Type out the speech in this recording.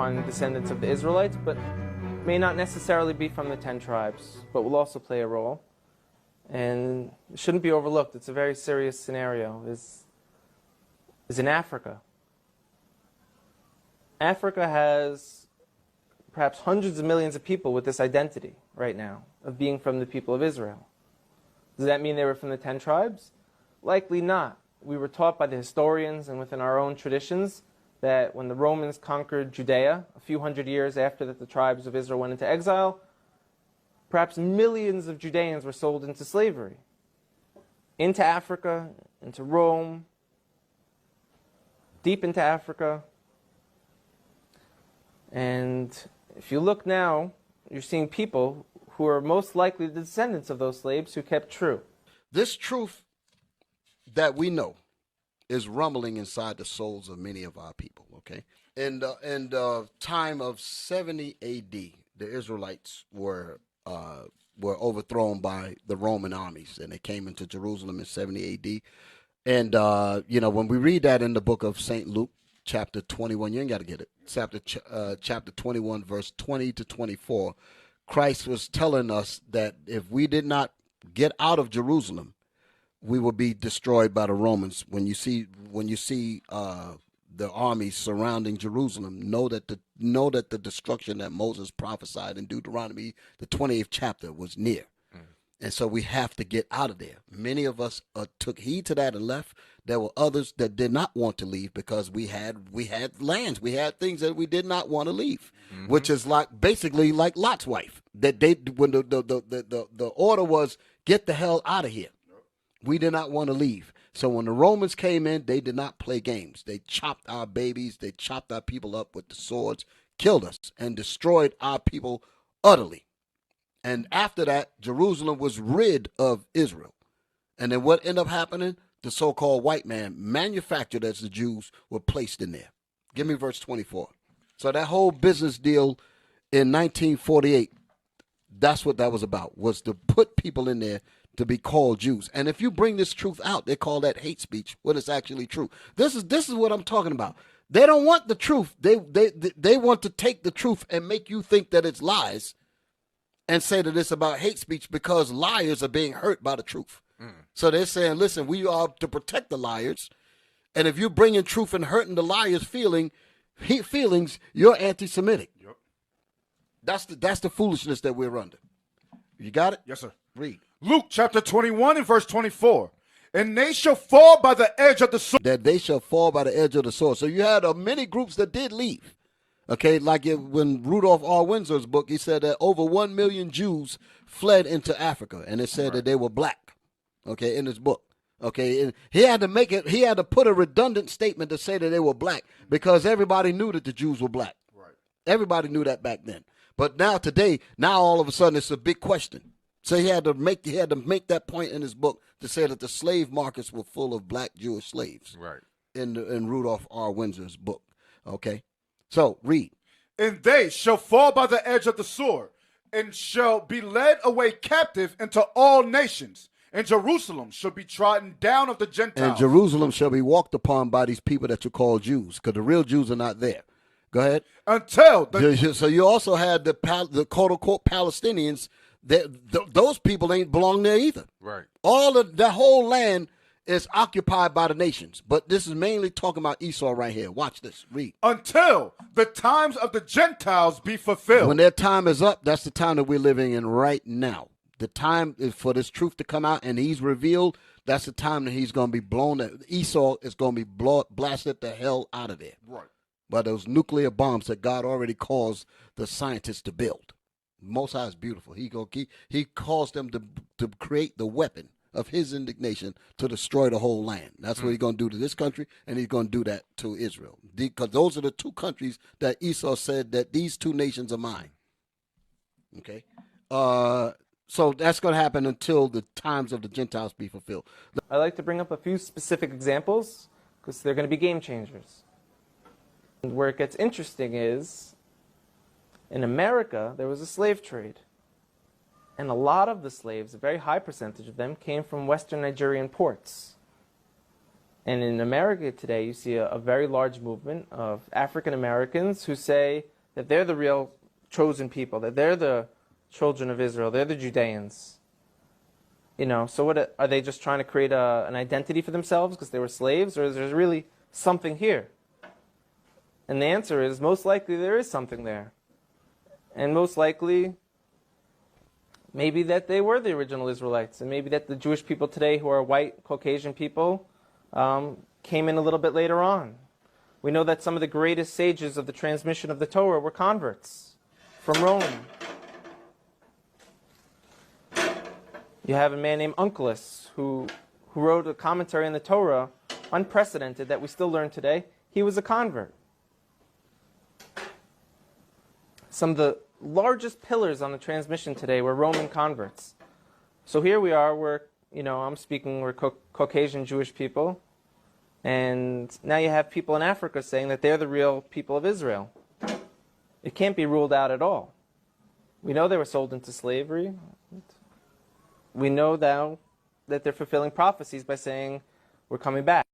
on descendants of the Israelites, but may not necessarily be from the 10 tribes, but will also play a role. And it shouldn't be overlooked. It's a very serious scenario, is in Africa. Africa has perhaps hundreds of millions of people with this identity right now of being from the people of Israel. Does that mean they were from the 10 tribes? Likely not. We were taught by the historians and within our own traditions that when the Romans conquered Judea a few hundred years after that the tribes of Israel went into exile, perhaps millions of Judeans were sold into slavery, into Africa, into Rome, deep into Africa. And if you look now, you're seeing people who are most likely the descendants of those slaves who kept true. This truth that we know is rumbling inside the souls of many of our people, okay? In the time of 70 A.D., the Israelites were overthrown by the Roman armies, and they came into Jerusalem in 70 A.D. And, when we read that in the book of St. Luke, chapter 21, you ain't got to get it, chapter 21, verse 20 to 24, Christ was telling us that if we did not get out of Jerusalem, we will be destroyed by the Romans. When you see the armies surrounding Jerusalem, know that the destruction that Moses prophesied in Deuteronomy, the 28th chapter, was near. And so we have to get out of there. Many of us took heed to that and left. There were others that did not want to leave because we had lands, we had things that we did not want to leave, which is basically like Lot's wife. That when the order was get the hell out of here, we did not want to leave. So when the Romans came in, they did not play games. They chopped our babies, they chopped our people up with the swords, killed us, and destroyed our people utterly. And after that, Jerusalem was rid of Israel. And then what ended up happening? The so-called white man, manufactured as the Jews, were placed in there. Give me verse 24. So that whole business deal in 1948, that's what that was about, was to put people in there to be called Jews. And if you bring this truth out, they call that hate speech when it's actually true. This is what I'm talking about. They don't want the truth. They want to take the truth and make you think that it's lies and say that it's about hate speech because liars are being hurt by the truth. So they're saying, listen, we are to protect the liars. And if you're bringing truth and hurting the liars' feelings, you're anti-Semitic. Yep. That's the foolishness that we're under. You got it? Yes, sir. Read. Luke chapter 21 and verse 24. And they shall fall by the edge of the sword. That they shall fall by the edge of the sword. So you had many groups that did leave. Okay, when Rudolph R. Windsor's book, he said that over 1 million Jews fled into Africa, and it said that they were black. Okay, in his book. Okay, and he had to put a redundant statement to say that they were black because everybody knew that the Jews were black. Right. Everybody knew that back then. But now all of a sudden it's a big question. So he had to make that point in his book to say that the slave markets were full of black Jewish slaves. Right. In Rudolph R. Windsor's book. Okay. So read. And they shall fall by the edge of the sword, and shall be led away captive into all nations. And Jerusalem shall be trodden down of the Gentiles. And Jerusalem shall be walked upon by these people that you call Jews, because the real Jews are not there. Go ahead. So you also had the quote unquote Palestinians. Those people ain't belong there either. Right. All of the whole land is occupied by the nations. But this is mainly talking about Esau right here. Watch this. Read. Until the times of the Gentiles be fulfilled. When their time is up, that's the time that we're living in right now. The time is for this truth to come out and he's revealed. That's the time that he's going to be blown. Esau is going to be blasted the hell out of there. Right. By those nuclear bombs that God already caused the scientists to build. Most High is beautiful. He caused them to create the weapon of his indignation to destroy the whole land. That's what he's going to do to this country, and he's going to do that to Israel. Because those are the two countries that Esau said that these two nations are mine. Okay? So that's going to happen until the times of the Gentiles be fulfilled. I like to bring up a few specific examples because they're going to be game changers. And where it gets interesting is, in America, there was a slave trade. And a lot of the slaves, a very high percentage of them, came from Western Nigerian ports. And in America today, you see a very large movement of African Americans who say that they're the real chosen people, that they're the children of Israel, they're the Judeans. So what are they just trying to create an identity for themselves because they were slaves, or is there really something here? And the answer is most likely there is something there. And most likely maybe that they were the original Israelites, and maybe that the Jewish people today who are white, Caucasian people came in a little bit later on. We know that some of the greatest sages of the transmission of the Torah were converts from Rome. You have a man named Onkelos who wrote a commentary on the Torah, unprecedented, that we still learn today. He was a convert. Some of the largest pillars on the transmission today were Roman converts. So here we are, we're Caucasian Jewish people, and now you have people in Africa saying that they're the real people of Israel. It can't be ruled out at all. We know they were sold into slavery. We know now that they're fulfilling prophecies by saying, we're coming back.